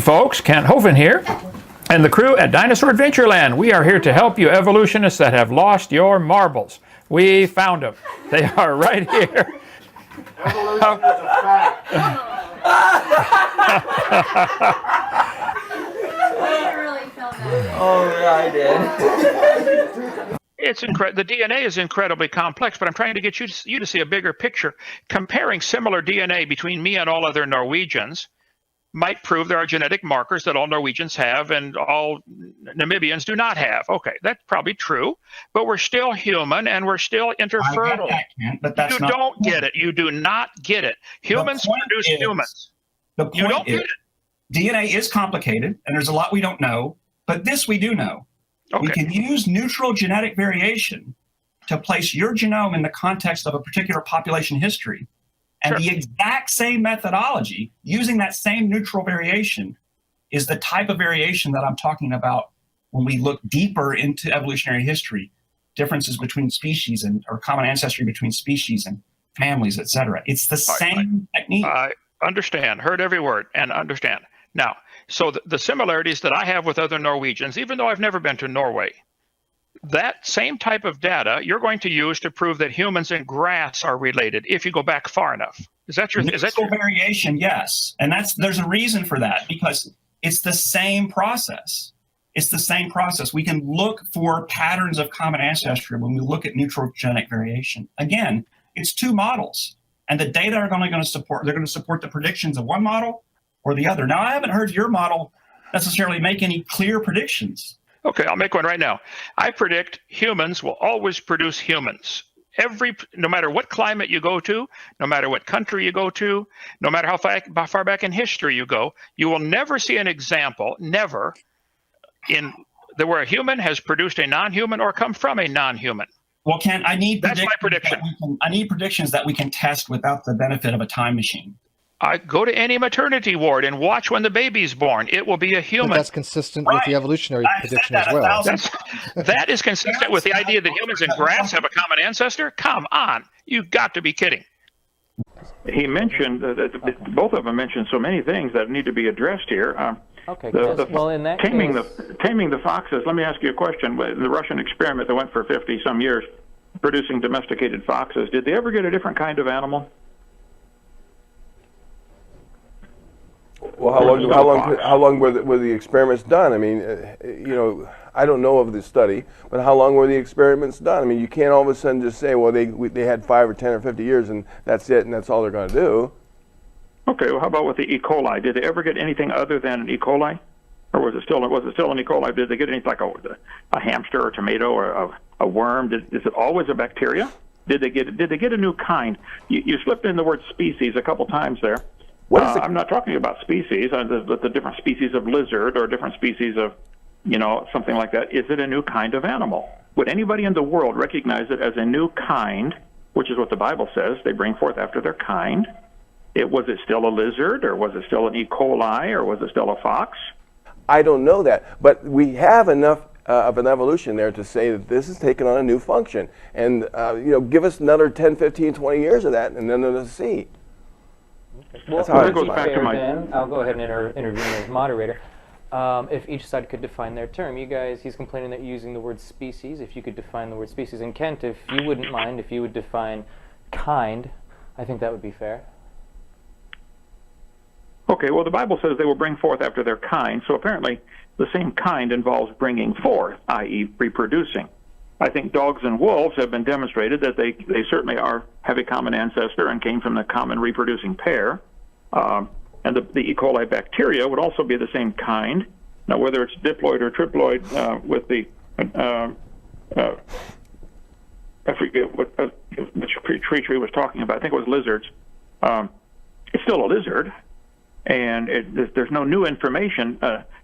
Folks, Kent Hovind here, and the crew at Dinosaur Adventureland. We are here to help you evolutionists that have lost your marbles. We found them. They are right here. Evolution is a fact. Oh, yeah, I did. The DNA is incredibly complex, but I'm trying to get you to see a bigger picture. Comparing similar DNA between me and all other Norwegians might prove there are genetic markers that all Norwegians have and all Namibians do not have. Okay, that's probably true, but we're still human and we're still interfertile. I get that, Kent, but that's you not don't get it. You do not get it. Humans produce humans. The You don't point is, get it. DNA is complicated, and there's a lot we don't know, but this we do know. Okay. We can use neutral genetic variation to place your genome in the context of a particular population history. And Sure. the exact same methodology, using that same neutral variation, is the type of variation that I'm talking about when we look deeper into evolutionary history, differences between species or common ancestry between species and families, et cetera. It's the same technique. I understand, heard every word, and understand. Now, so the similarities that I have with other Norwegians, even though I've never been to Norway, that same type of data you're going to use to prove that humans and grass are related if you go back far enough. Is that your variation? Yes, and there's a reason for that, because it's the same process. It's the same process. We can look for patterns of common ancestry when we look at neutral genetic variation. Again, it's two models, and the data are only going to support. They're going to support the predictions of one model or the other. Now, I haven't heard your model necessarily make any clear predictions. Okay, I'll make one right now. I predict humans will always produce humans. No matter what climate you go to, no matter what country you go to, no matter how far back in history you go, you will never see an example, where a human has produced a non-human or come from a non-human. Well, Ken, That's my prediction. I need predictions that we can test without the benefit of a time machine. I go to any maternity ward and watch when the baby's born. It will be a human. But that's consistent with the evolutionary prediction as well. That is consistent with the idea that humans and grass have a common ancestor? Come on. You've got to be kidding. He mentioned, both of them mentioned so many things that need to be addressed here. Okay, well, in that taming case... the foxes, let me ask you a question. The Russian experiment that went for 50-some years, producing domesticated foxes, did they ever get a different kind of animal? Well, how long were the experiments done? I mean, I don't know of the study, but how long were the experiments done? I mean, you can't all of a sudden just say, well, they had 5 or 10 or 50 years and that's it, and that's all they're going to do. Okay, well, how about with the E. coli? Did they ever get anything other than an E. coli, or was it still an E. coli? Did they get anything like a hamster or a tomato or a worm? Is it always a bacteria? Did they get a new kind? You slipped in the word species a couple times there. I'm not talking about species, the different species of lizard or different species of, something like that. Is it a new kind of animal? Would anybody in the world recognize it as a new kind, which is what the Bible says, they bring forth after their kind? Was it still a lizard, or was it still an E. coli, or was it still a fox? I don't know that, but we have enough of an evolution there to say that this is taking on a new function. And, give us another 10, 15, 20 years of that, and then we'll see. Well, I'll go ahead and intervene as moderator. If each side could define their term. He's complaining that you're using the word species. If you could define the word species. And Kent, if you wouldn't mind, if you would define kind, I think that would be fair. Okay, well, the Bible says they will bring forth after their kind, so apparently the same kind involves bringing forth, i.e. reproducing. I think dogs and wolves have been demonstrated that they certainly have a common ancestor and came from the common reproducing pair. And the E. coli bacteria would also be the same kind. Now, whether it's diploid or triploid with the, I forget which tree was talking about. I think it was lizards. It's still a lizard, and there's no new information.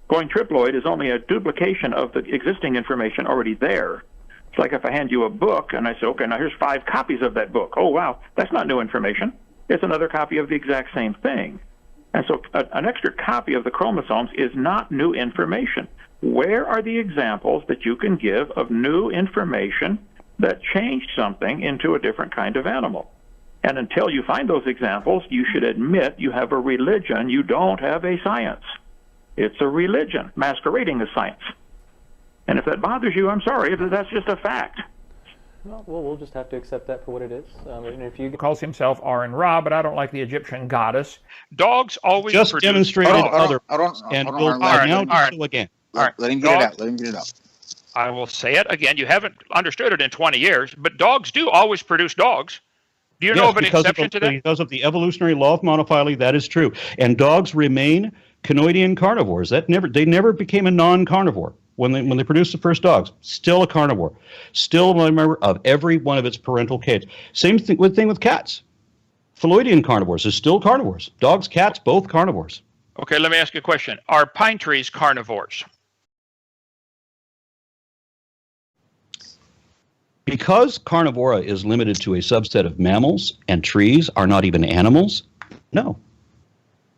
Going triploid is only a duplication of the existing information already there. It's like if I hand you a book and I say, okay, now here's 5 copies of that book. Oh, wow, that's not new information. It's another copy of the exact same thing. And so an extra copy of the chromosomes is not new information. Where are the examples that you can give of new information that changed something into a different kind of animal? And until you find those examples, you should admit you have a religion. You don't have a science. It's a religion masquerading as science. And if that bothers you, I'm sorry, that's just a fact. Well, we'll just have to accept that for what it is. And if you Calls himself Aron Ra, but I don't like the Egyptian goddess. Dogs always just produce... demonstrated other, and will now do so again. Let him get it out. Let him get it out. I will say it again. You haven't understood it in 20 years, but dogs do always produce dogs. Do you know of an exception to that? Because of the evolutionary law of monophily, that is true. And dogs remain conoidean carnivores. They never became a non-carnivore when they produced the first dogs. Still a carnivore. Still a member of every one of its parental clades. Same thing with cats. Phalloidean carnivores is still carnivores. Dogs, cats, both carnivores. Okay, let me ask you a question. Are pine trees carnivores? Because carnivora is limited to a subset of mammals and trees are not even animals, no.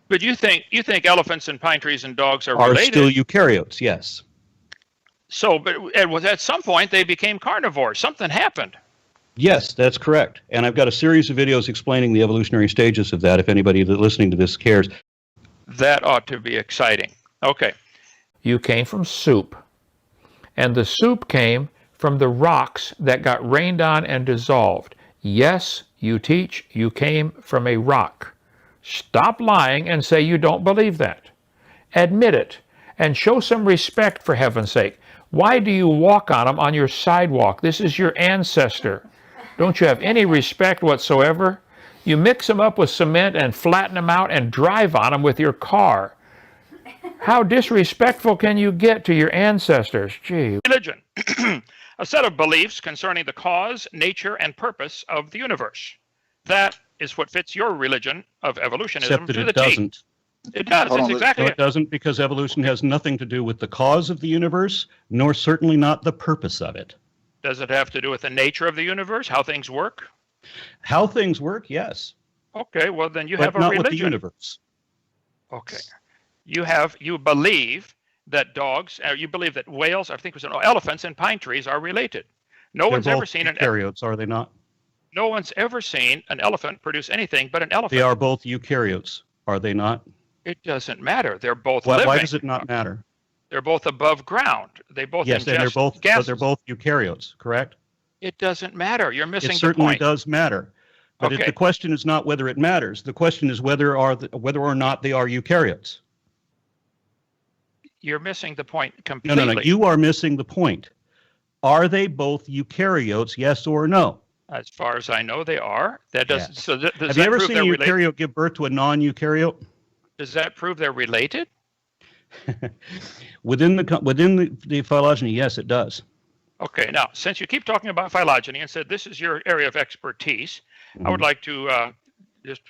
But you think elephants and pine trees and dogs are related? Are still eukaryotes, yes. So, but at some point they became carnivores. Something happened. Yes, that's correct. And I've got a series of videos explaining the evolutionary stages of that if anybody listening to this cares. That ought to be exciting. Okay. You came from soup. And the soup came from the rocks that got rained on and dissolved. Yes, you teach you came from a rock. Stop lying and say you don't believe that. Admit it and show some respect, for heaven's sake. Why do you walk on them on your sidewalk? This is your ancestor. Don't you have any respect whatsoever? You mix them up with cement and flatten them out and drive on them with your car. How disrespectful can you get to your ancestors? Gee. Religion. A set of beliefs concerning the cause, nature, and purpose of the universe. That is what fits your religion of evolutionism. Except that it doesn't. It does. It's exactly it. No, it doesn't, because evolution has nothing to do with the cause of the universe, nor certainly not the purpose of it. Does it have to do with the nature of the universe, how things work? How things work, yes. Okay, well then you but have a not religion. With the universe. Okay. You believe that dogs, you believe that whales, I think it was elephants and pine trees are related. They're one's both ever seen eukaryotes, are they not? No one's ever seen an elephant produce anything but an elephant. They are both eukaryotes, are they not? It doesn't matter. They're both living. Why does it not matter? They're both above ground. They both yes, and they're both eukaryotes, correct? It doesn't matter. You're missing the point. It certainly does matter. But okay. The question is not whether it matters. The question is whether or not they are eukaryotes. You're missing the point completely. No. You are missing the point. Are they both eukaryotes, yes or no? As far as I know, they are. That doesn't. Yes. So does Have that you ever prove seen a eukaryote give birth to a non-eukaryote? Does that prove they're related? Within the phylogeny, yes, it does. Okay. Now, since you keep talking about phylogeny and said this is your area of expertise, I would like to just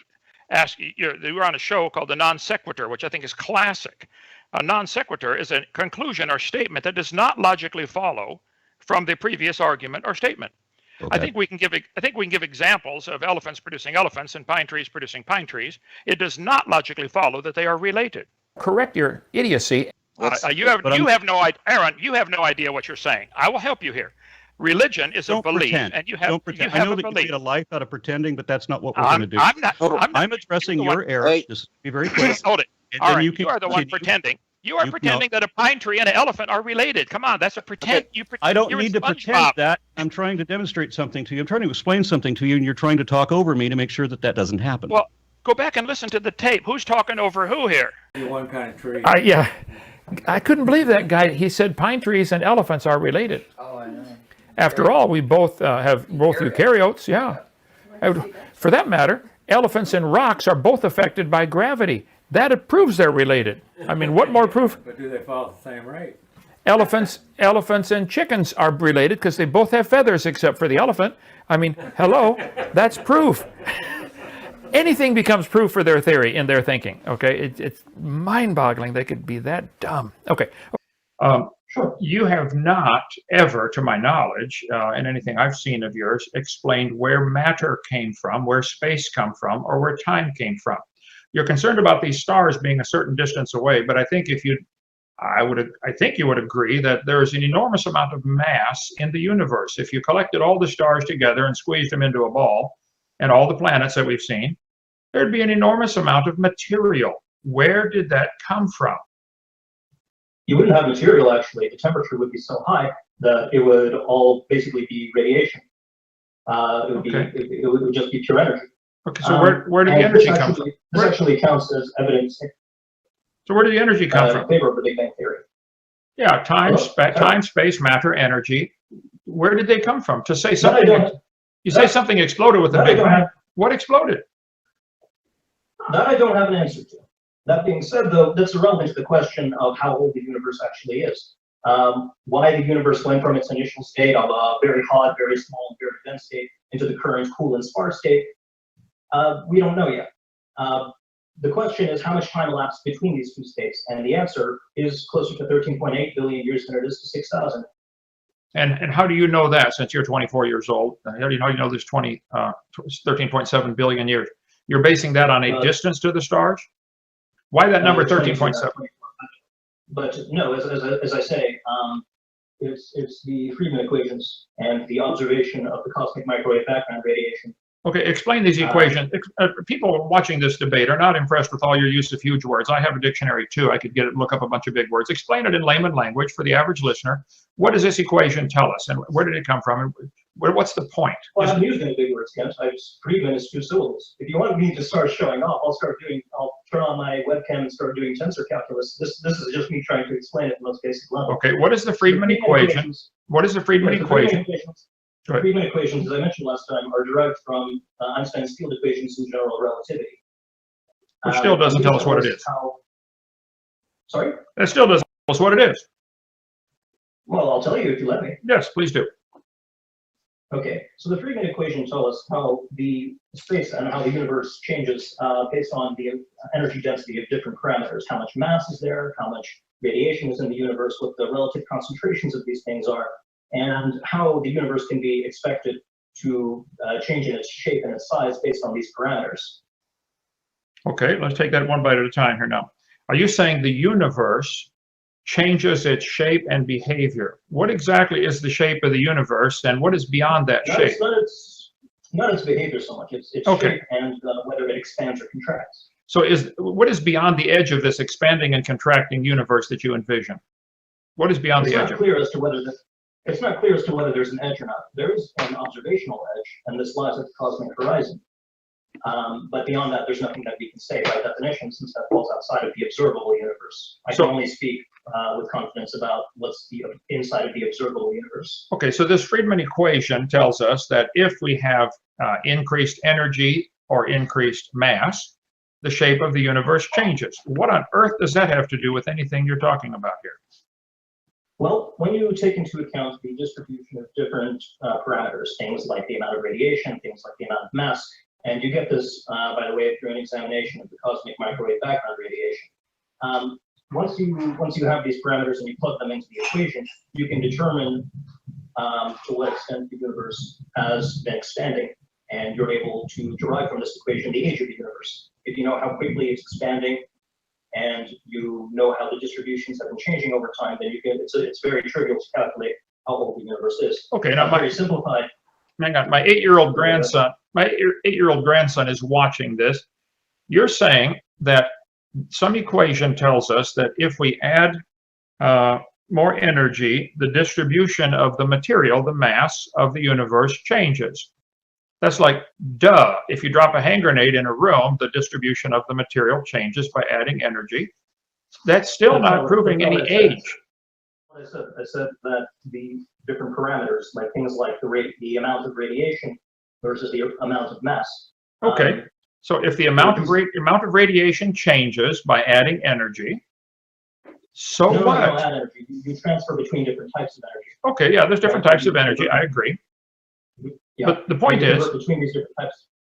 ask you. You were on a show called The Non Sequitur, which I think is classic. A non sequitur is a conclusion or statement that does not logically follow from the previous argument or statement. Okay. I think we can give examples of elephants producing elephants and pine trees producing pine trees. It does not logically follow that they are related. Correct your idiocy. You have no idea what you're saying. I will help you here. Religion is a belief, pretend. And you have. Don't pretend. You have I know that belief. you made a life out of pretending, but that's not what we're going to do. I'm addressing your error. Hey. Just be very clear. Hold it. All right, you are the one continue. pretending. You are pretending that a pine tree and an elephant are related. Come on, that's a pretend. Okay. I don't need to pretend that. I'm trying to demonstrate something to you. I'm trying to explain something to you, and you're trying to talk over me to make sure that doesn't happen. Well, go back and listen to the tape. Who's talking over who here? One kind of tree. Yeah. I couldn't believe that guy. He said pine trees and elephants are related. Oh, I know. After all, we both have eukaryotes. Yeah. For that matter, elephants and rocks are both affected by gravity. That proves they're related. I mean, what more proof? But do they follow the same rate? Elephants and chickens are related because they both have feathers except for the elephant. I mean, hello, that's proof. Anything becomes proof for their theory in their thinking, okay? It's mind-boggling they could be that dumb. Okay. Sure. You have not ever, to my knowledge, in anything I've seen of yours, explained where matter came from, where space come from, or where time came from. You're concerned about these stars being a certain distance away, but I think I think you would agree that there is an enormous amount of mass in the universe. If you collected all the stars together and squeezed them into a ball, and all the planets that we've seen, there'd be an enormous amount of material. Where did that come from? you wouldn't have material actually. The temperature would be so high that it would all basically be radiation. It would it would just be pure energy. Okay, so where did the energy come from? This actually counts as evidence. So where did the energy come from? In favor of the Big Bang Theory. Yeah, time, space, matter, energy. Where did they come from? To say something, you say something exploded with the Big Bang. What exploded? That I don't have an answer to. That being said, though, that's irrelevant to the question of how old the universe actually is. Why the universe went from its initial state of a very hot, very small, and very dense state into the current cool and sparse state, we don't know yet. The question is how much time elapsed between these two states, and the answer is closer to 13.8 billion years than it is to 6,000. And how do you know that, since you're 24 years old? How do you know this 13.7 billion years? You're basing that on a distance to the stars? Why that number 13.7? But no, as I say, it's the Friedmann equations and the observation of the cosmic microwave background radiation. Okay, explain these equations. People watching this debate are not impressed with all your use of huge words. I have a dictionary too. I could look up a bunch of big words. Explain it in layman language for the average listener. What does this equation tell us, and where did it come from, and what's the point? Well, I'm using the big words, Kent. Friedmann is 2 syllables. If you want me to start showing off, I'll turn on my webcam and start doing tensor calculus. This is just me trying to explain it at the most basic level. Okay, what is the Friedmann equation? What is the Friedmann equation? The Friedmann equations, as I mentioned last time, are derived from Einstein's field equations in general relativity. Which still doesn't tell us what it is. Sorry? That still doesn't tell us what it is. Well, I'll tell you if you let me. Yes, please do. Okay, so the Friedmann equation tells us how the space and how the universe changes based on the energy density of different parameters. How much mass is there, how much radiation is in the universe, what the relative concentrations of these things are, and how the universe can be expected to change in its shape and its size based on these parameters. Okay, let's take that one bite at a time here now. Are you saying the universe changes its shape and behavior? What exactly is the shape of the universe, and what is beyond that shape? Not its behavior so much, it's shape and whether it expands or contracts. So what is beyond the edge of this expanding and contracting universe that you envision? What is beyond the edge of it? It's not clear as to whether there's an edge or not. There is an observational edge, and this lies at the cosmic horizon. But beyond that, there's nothing that we can say by definition, since that falls outside of the observable universe. I can only speak with confidence about what's inside of the observable universe. Okay, so this Friedmann equation tells us that if we have increased energy or increased mass, the shape of the universe changes. What on earth does that have to do with anything you're talking about here? Well, when you take into account the distribution of different parameters, things like the amount of radiation, things like the amount of mass, and you get this, by the way, through an examination of the cosmic microwave background radiation. Once you have these parameters and you plug them into the equation, you can determine to what extent the universe has been expanding, and you're able to derive from this equation the age of the universe. If you know how quickly it's expanding, and you know how the distributions have been changing over time, then you can. It's very trivial to calculate how old the universe is. Okay, now very simplified. Hang on, my 8-year-old grandson. My 8-year-old grandson is watching this. You're saying that some equation tells us that if we add more energy, the distribution of the material, the mass of the universe changes. That's like, duh. If you drop a hand grenade in a room, the distribution of the material changes by adding energy. That's still not proving any age. I said that the different parameters, like things like the amount of radiation versus the amount of mass. Okay, so if the amount of radiation changes by adding energy, so what? No, add energy. You transfer between different types of energy. Okay, yeah, there's different types of energy. I agree. Yeah. But the point is,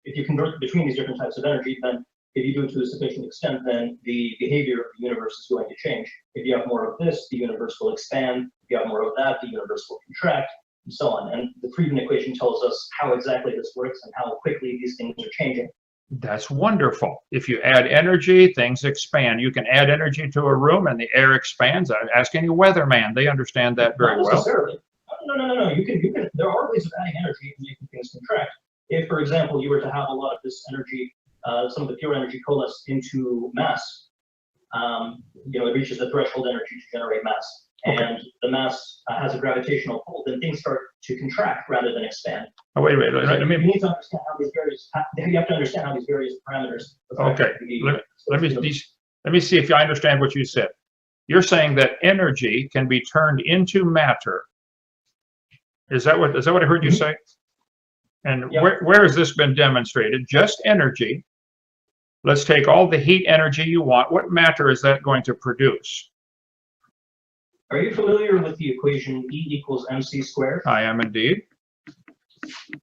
if you convert between these different types of energy, then if you do it to a sufficient extent, then the behavior of the universe is going to change. If you have more of this, the universe will expand. If you have more of that, the universe will contract, and so on. And the Friedmann equation tells us how exactly this works and how quickly these things are changing. That's wonderful. If you add energy, things expand. You can add energy to a room and the air expands. Ask any weatherman. They understand that very well. Not necessarily. No. You can. There are ways of adding energy and making things contract. If, for example, you were to have a lot of this energy, some of the pure energy coalesce into mass, it reaches the threshold energy to generate mass. And the mass has a gravitational pull, then things start to contract rather than expand. Oh, wait. You need to understand how these various. You have to understand how these various parameters. Okay. Let me see if I understand what you said. You're saying that energy can be turned into matter. Is that what I heard you say? And where has this been demonstrated? Just energy. Let's take all the heat energy you want. What matter is that going to produce? Are you familiar with the equation E equals mc squared? I am indeed.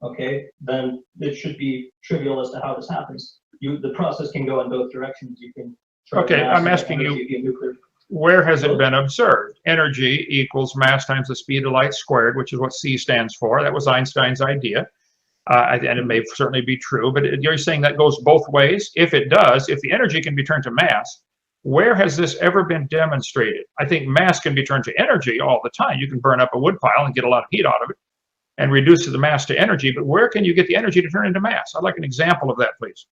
Okay, then it should be trivial as to how this happens. The process can go in both directions. You can. Okay, I'm asking you, where has it been observed? Energy equals mass times the speed of light squared, which is what C stands for. That was Einstein's idea. And it may certainly be true, but you're saying that goes both ways? If it does, if the energy can be turned to mass, where has this ever been demonstrated? I think mass can be turned to energy all the time. You can burn up a wood pile and get a lot of heat out of it and reduce the mass to energy, but where can you get the energy to turn into mass? I'd like an example of that, please.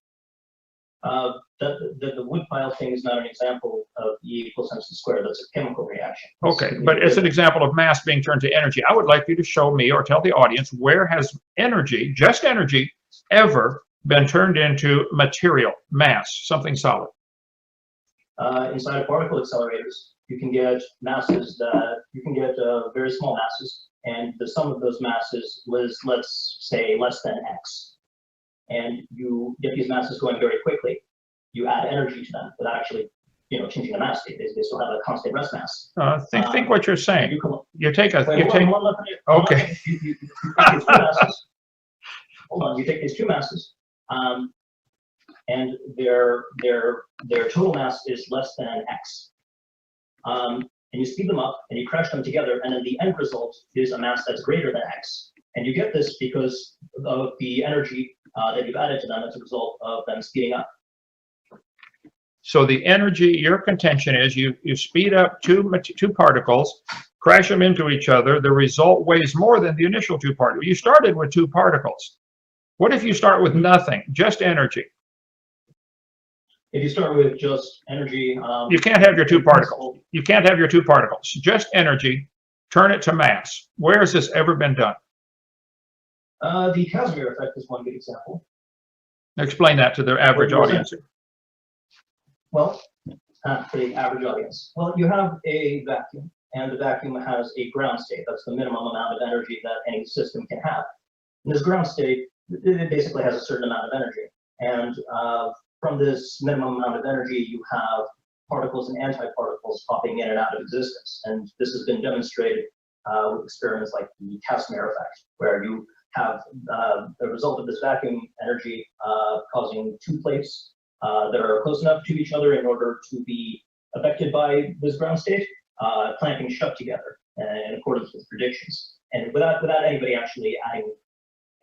The wood pile thing is not an example of E equals mc squared. That's a chemical reaction. Okay, but it's an example of mass being turned to energy. I would like you to show me or tell the audience, where has energy, just energy, ever been turned into material, mass, something solid? Inside of particle accelerators, you can get masses that you can get very small masses, and the sum of those masses was, let's say, less than x. And you get these masses going very quickly. You add energy to them without actually, changing the mass state. They still have a constant rest mass. Think what you're saying. You take a. Okay. You take these two masses. Hold on. You take these two masses, and their total mass is less than x. And you speed them up and you crash them together, and then the end result is a mass that's greater than x. And you get this because of the energy that you've added to them as a result of them speeding up. So the energy, your contention is you speed up two particles, crash them into each other. The result weighs more than the initial two particles. You started with two particles. What if you start with nothing, just energy? If you start with just energy, you can't have your two particles. You can't have your two particles. Just energy. Turn it to mass. Where has this ever been done? The Casimir effect is one good example. Explain that to the average audience. Well, for the average audience. Well, you have a vacuum, and the vacuum has a ground state. That's the minimum amount of energy that any system can have. And this ground state, it basically has a certain amount of energy. And from this minimum amount of energy, you have particles and antiparticles popping in and out of existence. And this has been demonstrated with experiments like the Casimir effect, where you have the result of this vacuum energy causing two plates that are close enough to each other in order to be affected by this ground state, clamping shut together in accordance with predictions, and without anybody actually adding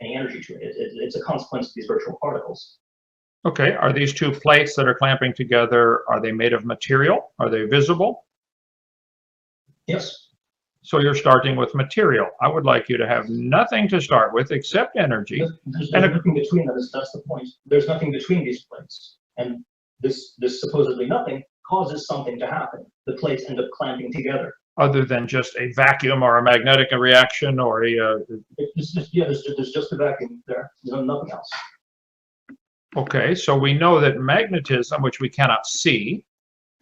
any energy to it. It's a consequence of these virtual particles. Okay, are these two plates that are clamping together, are they made of material? Are they visible? Yes. So you're starting with material. I would like you to have nothing to start with except energy. There's nothing between them. That's the point. There's nothing between these plates. And this supposedly nothing causes something to happen. The plates end up clamping together. Other than just a vacuum or a magnetic reaction or a... there's just a vacuum there. There's nothing else. Okay, so we know that magnetism, which we cannot see,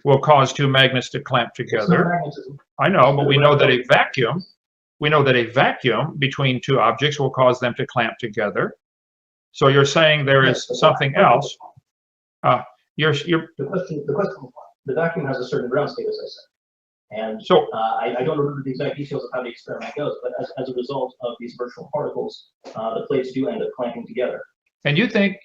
will cause two magnets to clamp together. I know, but we know that a vacuum between two objects will cause them to clamp together. So you're saying there is something else. The vacuum has a certain ground state, as I said. And so I don't remember the exact details of how the experiment goes, but as a result of these virtual particles, the plates do end up clamping together. And do you think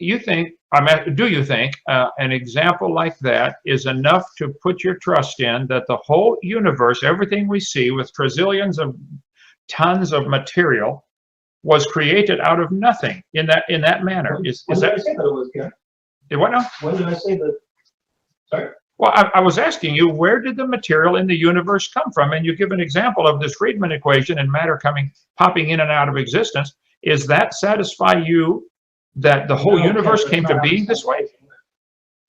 an example like that is enough to put your trust in that the whole universe, everything we see with trillions of tons of material, was created out of nothing in that manner? Is that? When did I say that it was, Ken? What now? When did I say that? Sorry? Well, I was asking you, where did the material in the universe come from? And you give an example of this Friedman equation and matter popping in and out of existence. Is that satisfy you that the whole universe came to being this way?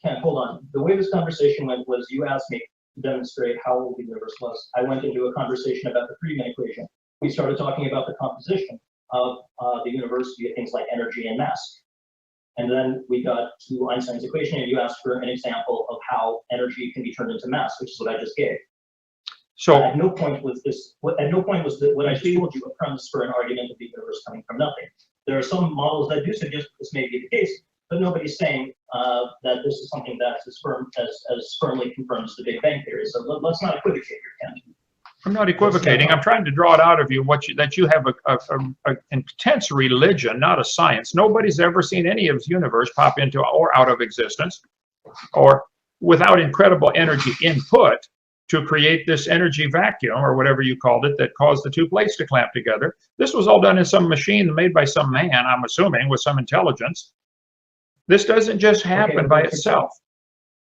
Ken, hold on. The way this conversation went was you asked me to demonstrate how old the universe was. I went into a conversation about the Friedmann equation. We started talking about the composition of the universe via things like energy and mass. And then we got to Einstein's equation, and you asked for an example of how energy can be turned into mass, which is what I just gave. So at no point was this. At no point was what I just told you a premise for an argument of the universe coming from nothing. There are some models that do suggest this may be the case, but nobody's saying that this is something that's as firmly confirmed as the Big Bang theory. So let's not equivocate here, Ken. I'm not equivocating. I'm trying to draw it out of you that you have an intense religion, not a science. Nobody's ever seen any of the universe pop into or out of existence, or without incredible energy input to create this energy vacuum or whatever you called it that caused the two plates to clamp together. This was all done in some machine made by some man, I'm assuming, with some intelligence. This doesn't just happen by itself.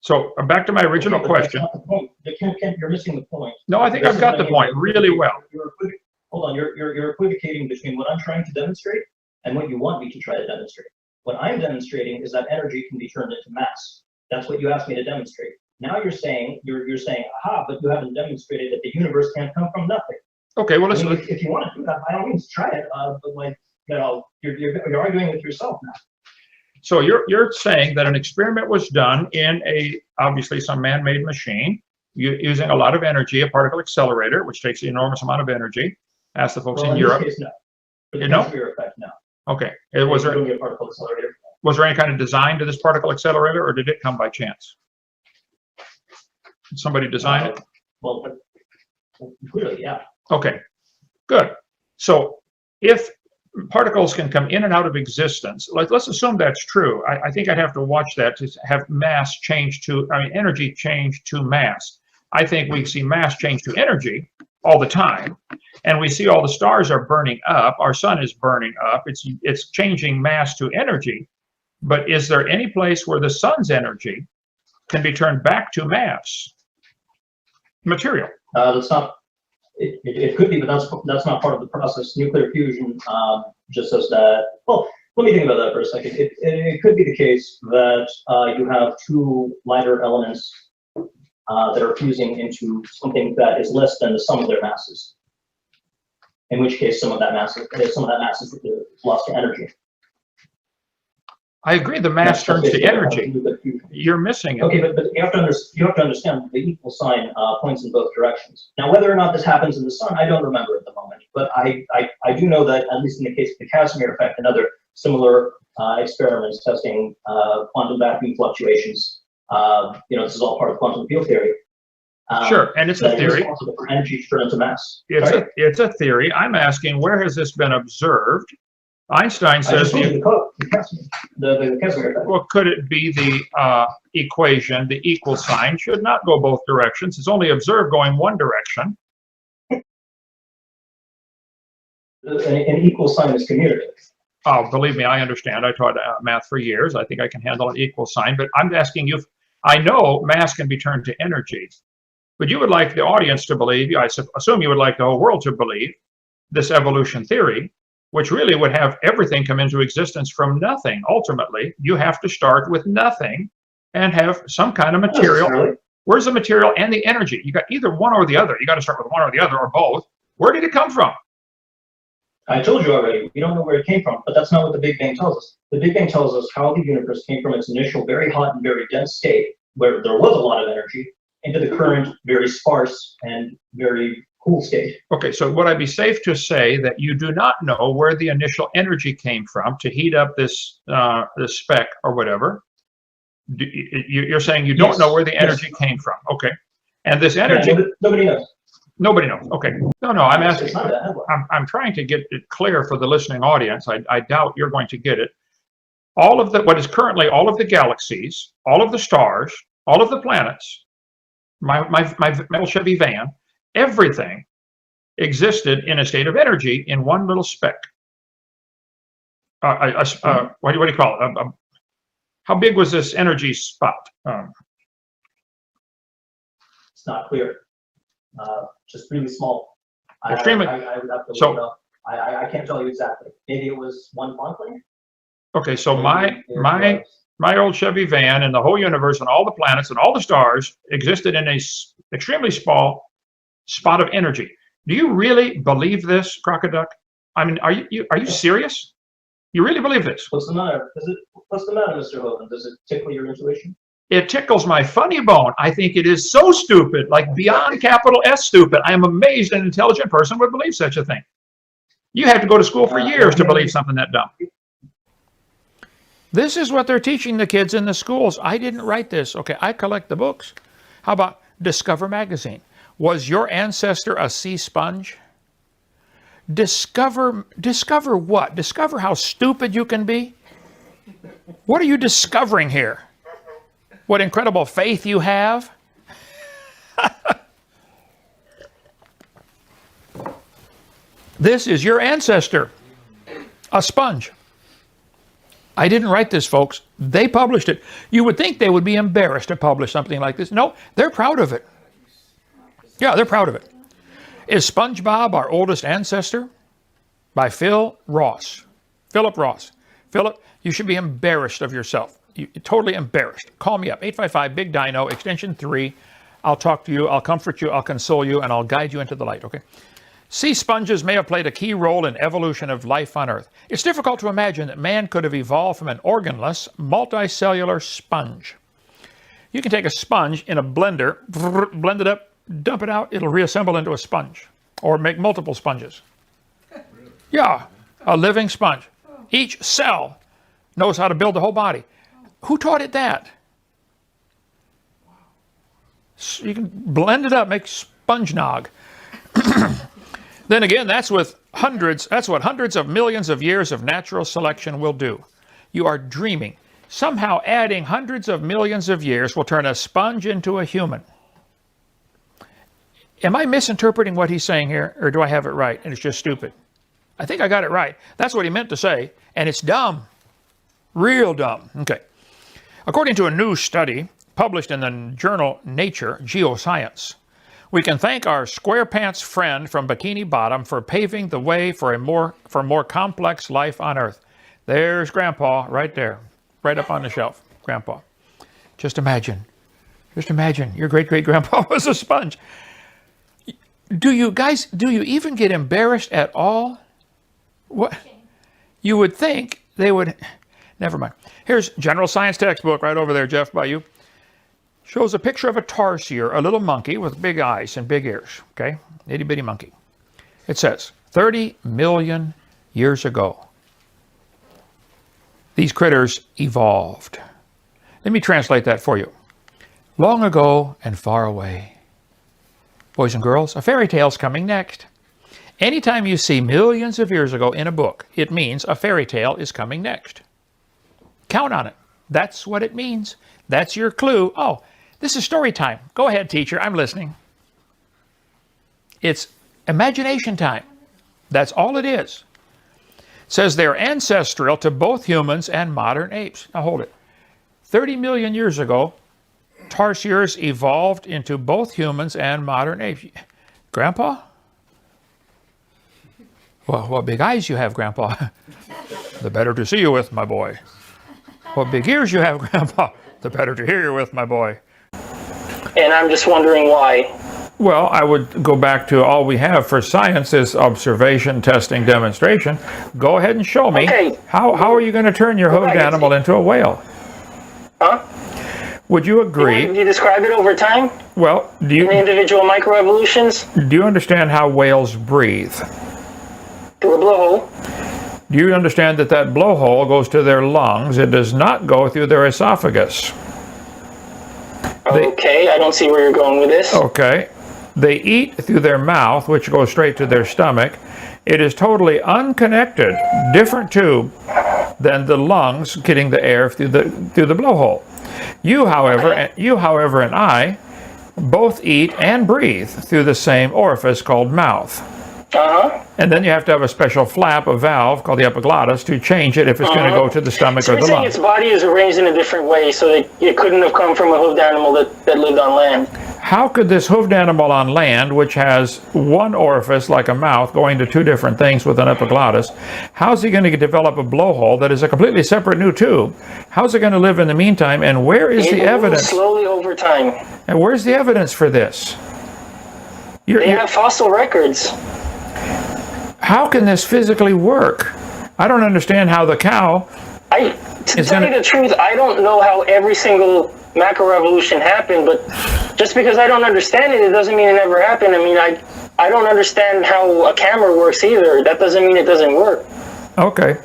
So back to my original question. That's not the point. Ken, you're missing the point. No, I think I've got the point really well. Hold on, you're equivocating between what I'm trying to demonstrate and what you want me to try to demonstrate. What I'm demonstrating is that energy can be turned into mass. That's what you asked me to demonstrate. Now you're saying, aha, but you haven't demonstrated that the universe can't come from nothing. Okay, well, I mean, if you want to do that, by all means, try it. But like, you're arguing with yourself now. So you're saying that an experiment was done in obviously some man-made machine using a lot of energy, a particle accelerator, which takes an enormous amount of energy. Ask the folks in Europe. This case, no. For the No? Casimir effect, no. Okay. Was there a particle accelerator? Was there any kind of design to this particle accelerator, or did it come by chance? Did somebody design it? Well, clearly, yeah. Okay, good. So if particles can come in and out of existence, let's assume that's true. I think I'd have to watch that to have mass change to, energy change to mass. I think we see mass change to energy all the time, and we see all the stars are burning up. Our sun is burning up. It's changing mass to energy. But is there any place where the sun's energy can be turned back to mass material? That's not. It could be, but that's not part of the process. Nuclear fusion just says that. Well, let me think about that for a second. It could be the case that you have two lighter elements that are fusing into something that is less than the sum of their masses. In which case, some of that mass is lost to energy. I agree. The mass turns to energy. You're missing it. Okay, but you have to understand the equal sign points in both directions. Now, whether or not this happens in the sun, I don't remember at the moment. But I do know that, at least in the case of the Casimir effect and other similar experiments testing quantum vacuum fluctuations, this is all part of quantum field theory. Sure, and it's a theory. It's possible for energy to turn into mass. It's a theory. I'm asking, where has this been observed? Einstein says the Casimir effect. Well, could it be the equation, the equal sign should not go both directions? It's only observed going one direction. An equal sign is commutative. Oh, believe me, I understand. I taught math for years. I think I can handle an equal sign. But I'm asking you, I know mass can be turned to energy. But you would like the audience to believe, I assume you would like the whole world to believe, this evolution theory, which really would have everything come into existence from nothing. Ultimately, you have to start with nothing and have some kind of material. Where's the material and the energy? You got either one or the other. You got to start with one or the other or both. Where did it come from? I told you already, we don't know where it came from, but that's not what the Big Bang tells us. The Big Bang tells us how the universe came from its initial very hot and very dense state, where there was a lot of energy, into the current very sparse and very cool state. Okay, so would I be safe to say that you do not know where the initial energy came from to heat up this this speck or whatever? You're saying you don't know where the energy came from. Okay, and this energy, nobody knows. Nobody knows. Okay, no, I'm asking. I'm trying to get it clear for the listening audience. I doubt you're going to get it. All of what is currently all of the galaxies, all of the stars, all of the planets, my metal Chevy van, everything existed in a state of energy in one little speck. What do you call it? How big was this energy spot? It's not clear. Just really small. Extremely. I would have to look it up. I can't tell you exactly. Maybe it was 1 Planck. Okay, so my my old Chevy van, and the whole universe and all the planets and all the stars existed in a extremely small spot of energy. Do you really believe this, Crocoduck? I mean, are you serious? You really believe this? What's the matter? What's the matter, Mr. Hovind? Does it tickle your intuition? It tickles my funny bone. I think it is so stupid, like beyond capital S stupid. I am amazed an intelligent person would believe such a thing. You have to go to school for years to believe something that dumb. This is what they're teaching the kids in the schools. I didn't write this. Okay, I collect the books. How about Discover Magazine? Was your ancestor a sea sponge? Discover what? Discover how stupid you can be? What are you discovering here? What incredible faith you have? This is your ancestor, a sponge. I didn't write this, folks. They published it. You would think they would be embarrassed to publish something like this. No, they're proud of it. Yeah, they're proud of it. Is SpongeBob our oldest ancestor? By Philip Ross. Philip, you should be embarrassed of yourself. Totally embarrassed. Call me up, 855-BIG-DINO, extension 3. I'll talk to you, I'll comfort you, I'll console you, and I'll guide you into the light, okay? Sea sponges may have played a key role in evolution of life on Earth. It's difficult to imagine that man could have evolved from an organless, multicellular sponge. You can take a sponge in a blender, blend it up, dump it out, it'll reassemble into a sponge. Or make multiple sponges. Yeah, a living sponge. Each cell knows how to build the whole body. Who taught it that? You can blend it up, make sponge nog. Then again, that's what hundreds of millions of years of natural selection will do. You are dreaming. Somehow adding hundreds of millions of years will turn a sponge into a human. Am I misinterpreting what he's saying here, or do I have it right and it's just stupid? I think I got it right. That's what he meant to say, and it's dumb. Real dumb. Okay. According to a new study published in the journal Nature Geoscience, we can thank our square pants friend from Bikini Bottom for paving the way for more complex life on Earth. There's Grandpa right there, right up on the shelf. Grandpa. Just imagine your great-great-grandpa was a sponge. Do you even get embarrassed at all? What? You would think they would. Never mind. Here's General Science textbook right over there, Jeff, by you. Shows a picture of a tarsier, a little monkey with big eyes and big ears, okay? Itty bitty monkey. It says, 30 million years ago, these critters evolved. Let me translate that for you. Long ago and far away. Boys and girls, a fairy tale's coming next. Anytime you see millions of years ago in a book, it means a fairy tale is coming next. Count on it. That's what it means. That's your clue. Oh, this is story time. Go ahead, teacher. I'm listening. It's imagination time. That's all it is. It says they're ancestral to both humans and modern apes. Now hold it. 30 million years ago, tarsiers evolved into both humans and modern apes. Grandpa? Well, what big eyes you have, Grandpa. The better to see you with, my boy. What big ears you have, Grandpa. The better to hear you with, my boy. And I'm just wondering why. Well, I would go back to all we have for science is observation, testing, demonstration. Go ahead and show me. Okay. How are you going to turn your hoofed animal into a whale? Huh? Would you agree? Did you describe it over time? Well, in the individual microevolutions? Do you understand how whales breathe? Through a blowhole. Do you understand that blowhole goes to their lungs? It does not go through their esophagus. Okay, I don't see where you're going with this. Okay. They eat through their mouth, which goes straight to their stomach. It is totally unconnected, different tube than the lungs getting the air through the blowhole. You, however, and I both eat and breathe through the same orifice called mouth. And then you have to have a special flap, a valve called the epiglottis, to change it if it's going to go to the stomach or the lung. lungs. Its body is arranged in a different way, so that it couldn't have come from a hoofed animal that lived on land. how could this hoofed animal on land, which has one orifice like a mouth going to two different things with an epiglottis, how's he going to develop a blowhole that is a completely separate new tube? How's it going to live in the meantime? And where is the evidence? Slowly over time. And where's the evidence for this? They have fossil records. How can this physically work? I don't understand how the cow. To tell you the truth, I don't know how every single macroevolution happened, but just because I don't understand it, it doesn't mean it never happened. I mean, I don't understand how a camera works either. That doesn't mean it doesn't work. Okay.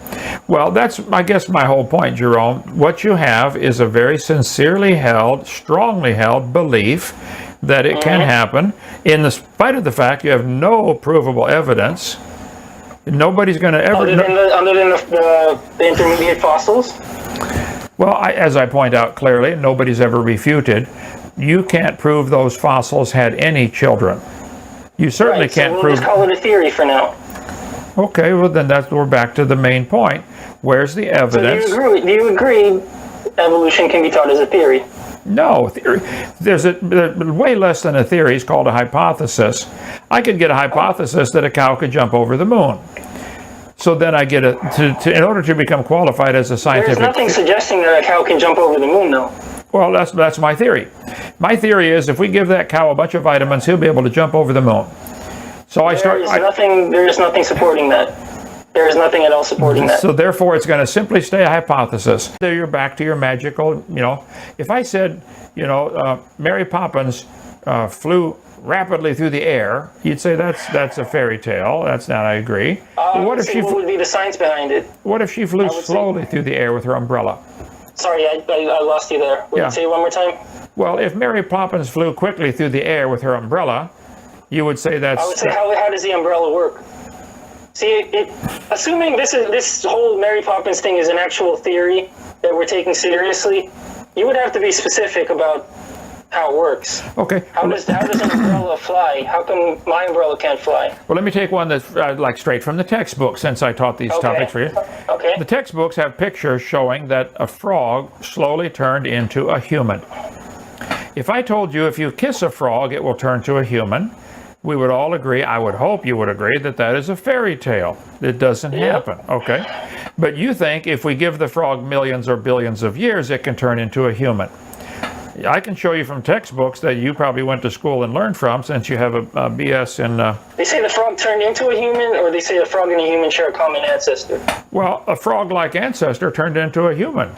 Well, that's, I guess, my whole point, Jerome. What you have is a very sincerely held, strongly held belief that it can happen, in spite of the fact you have no provable evidence. Nobody's going to ever... Other than the intermediate fossils? Well, as I point out clearly, nobody's ever refuted. You can't prove those fossils had any children. You certainly can't so we'll prove... just call it a theory for now. Okay, well then we're back to the main point. Where's the evidence? So do you agree evolution can be taught as a theory? No, there's way less than a theory. It's called a hypothesis. I could get a hypothesis that a cow could jump over the moon. So then I get in order to become qualified as a scientific... There's nothing suggesting that a cow can jump over the moon, though. Well, that's my theory. My theory is if we give that cow a bunch of vitamins, he'll be able to jump over the moon. So There is nothing supporting that. There is nothing at all supporting that. So therefore, it's going to simply stay a hypothesis. There you're back to your magical, if I said, Mary Poppins flew rapidly through the air, you'd say that's a fairy tale. That's not, I agree. What would be the science behind it? What if she flew slowly through the air with her umbrella? Sorry, I lost you there. Would you say it one more time? Well, if Mary Poppins flew quickly through the air with her umbrella, you would say that's... I would say, how does the umbrella work? See, assuming this whole Mary Poppins thing is an actual theory that we're taking seriously, you would have to be specific about how it works. Okay. How does an umbrella fly? How come my umbrella can't fly? Well, let me take one that's like straight from the textbook, since I taught these topics for you. Okay. The textbooks have pictures showing that a frog slowly turned into a human. If I told you if you kiss a frog, it will turn to a human, we would all agree, I would hope you would agree, that that is a fairy tale. It doesn't happen, okay? But you think if we give the frog millions or billions of years, it can turn into a human. I can show you from textbooks that you probably went to school and learned from, since you have a BS in... They say the frog turned into a human, or they say the frog and a human share a common ancestor? Well, a frog-like ancestor turned into a human.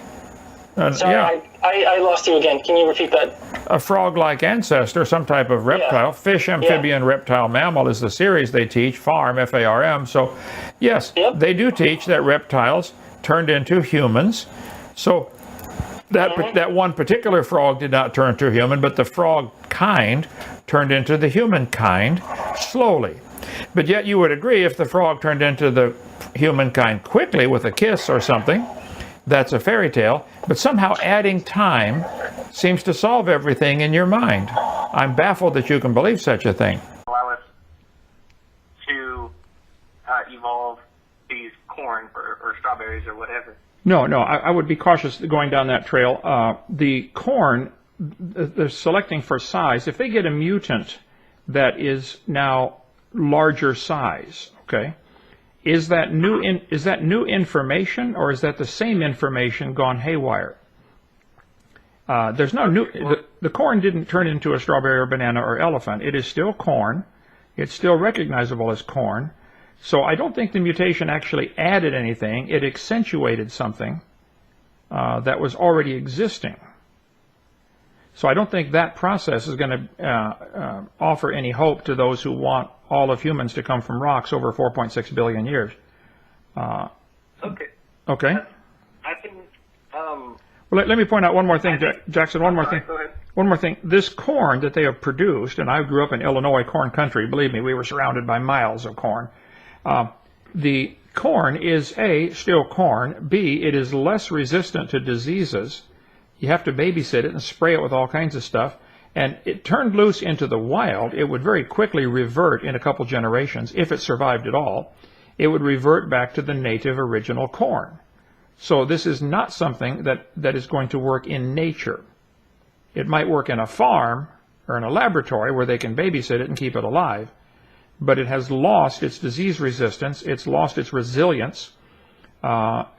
Sorry, I lost you again. Can you repeat that? A frog-like ancestor, some type of reptile, fish, amphibian, reptile, mammal is the series they teach, FARM, F-A-R-M. So, yes, they do teach that reptiles turned into humans. So, that one particular frog did not turn to a human, but the frog kind turned into the human kind slowly. But yet you would agree if the frog turned into the human kind quickly with a kiss or something, that's a fairy tale, but somehow adding time seems to solve everything in your mind. I'm baffled that you can believe such a thing. Allow us to evolve these corn or strawberries or whatever. No, I would be cautious going down that trail. The corn, they're selecting for size. If they get a mutant that is now larger size, okay, is that new information, or is that the same information gone haywire? There's no new. The corn didn't turn into a strawberry or banana or elephant. It is still corn. It's still recognizable as corn. So I don't think the mutation actually added anything. It accentuated something that was already existing. So I don't think that process is going to offer any hope to those who want all of humans to come from rocks over 4.6 billion years. Okay. I can. Well, let me point out one more thing, Jackson. One more thing. Go ahead. One more thing. This corn that they have produced, and I grew up in Illinois corn country. Believe me, we were surrounded by miles of corn. The corn is A, still corn. B, it is less resistant to diseases. You have to babysit it and spray it with all kinds of stuff. And it turned loose into the wild, it would very quickly revert in a couple generations, if it survived at all. It would revert back to the native original corn. So this is not something that is going to work in nature. It might work in a farm, or in a laboratory where they can babysit it and keep it alive. But it has lost its disease resistance, it's lost its resilience,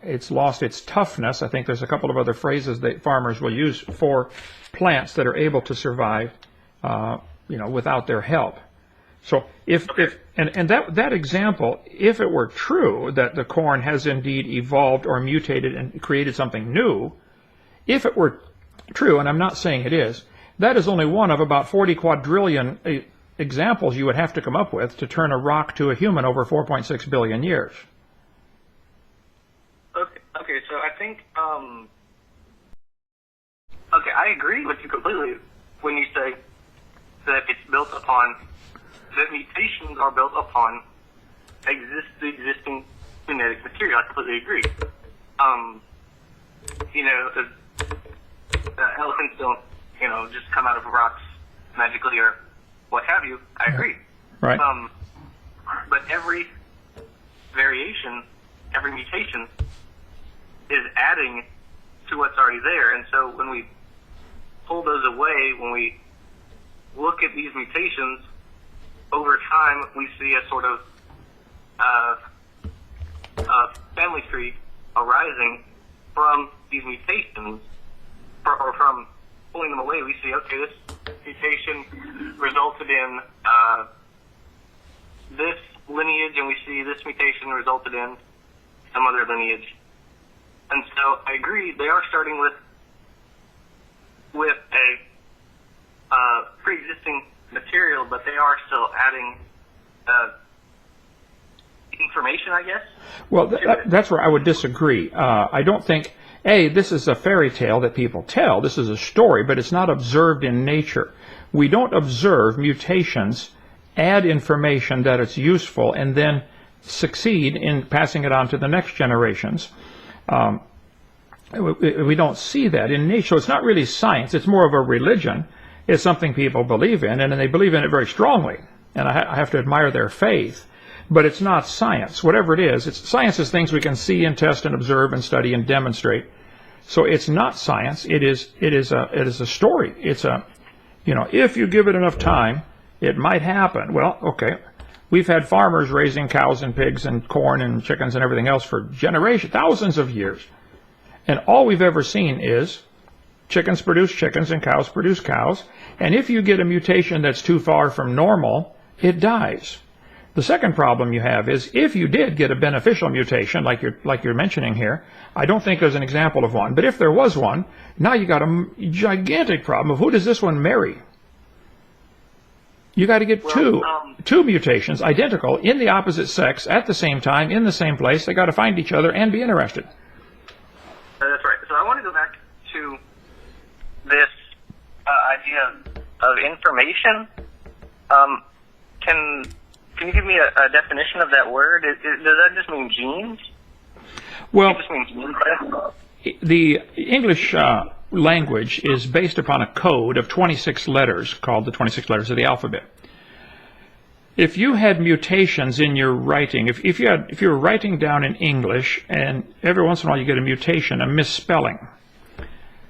it's lost its toughness. I think there's a couple of other phrases that farmers will use for plants that are able to survive, without their help. So that example, if it were true that the corn has indeed evolved or mutated and created something new, if it were true, and I'm not saying it is, that is only one of about 40 quadrillion examples you would have to come up with to turn a rock to a human over 4.6 billion years. Okay, so I think, I agree with you completely when you say that it's built upon, that mutations are built upon the existing genetic material. I completely agree. Elephants don't, just come out of rocks magically or what have you. I agree. Right. But every variation, every mutation is adding to what's already there. And so when we pull those away, when we look at these mutations, over time we see a sort of family tree arising from these mutations, or from pulling them away. We see, okay, this mutation resulted in this lineage, and we see this mutation resulted in some other lineage. And so I agree, they are starting with a pre-existing material, but they are still adding information, I guess. Well, that's where I would disagree. I don't think, this is a fairy tale that people tell. This is a story, but it's not observed in nature. We don't observe mutations add information that it's useful and then succeed in passing it on to the next generations. We don't see that in nature. So it's not really science. It's more of a religion. It's something people believe in, and they believe in it very strongly. And I have to admire their faith. But it's not science. Whatever it is, science is things we can see and test and observe and study and demonstrate. So it's not science. It is a story. It's if you give it enough time, it might happen. Well, okay. We've had farmers raising cows and pigs and corn and chickens and everything else for generations, thousands of years. And all we've ever seen is chickens produce chickens and cows produce cows. And if you get a mutation that's too far from normal, it dies. The second problem you have is if you did get a beneficial mutation, like you're mentioning here, I don't think there's an example of one, but if there was one, now you got a gigantic problem of who does this one marry? You got to get two mutations identical in the opposite sex at the same time in the same place. They got to find each other and be interested. That's right. So I want to go back to this idea of information. Can you give me a definition of that word? Does that just mean genes? Well, it just means genes? The English language is based upon a code of 26 letters called the 26 letters of the alphabet. If you had mutations in your writing, if you were writing down in English and every once in a while you get a mutation, a misspelling,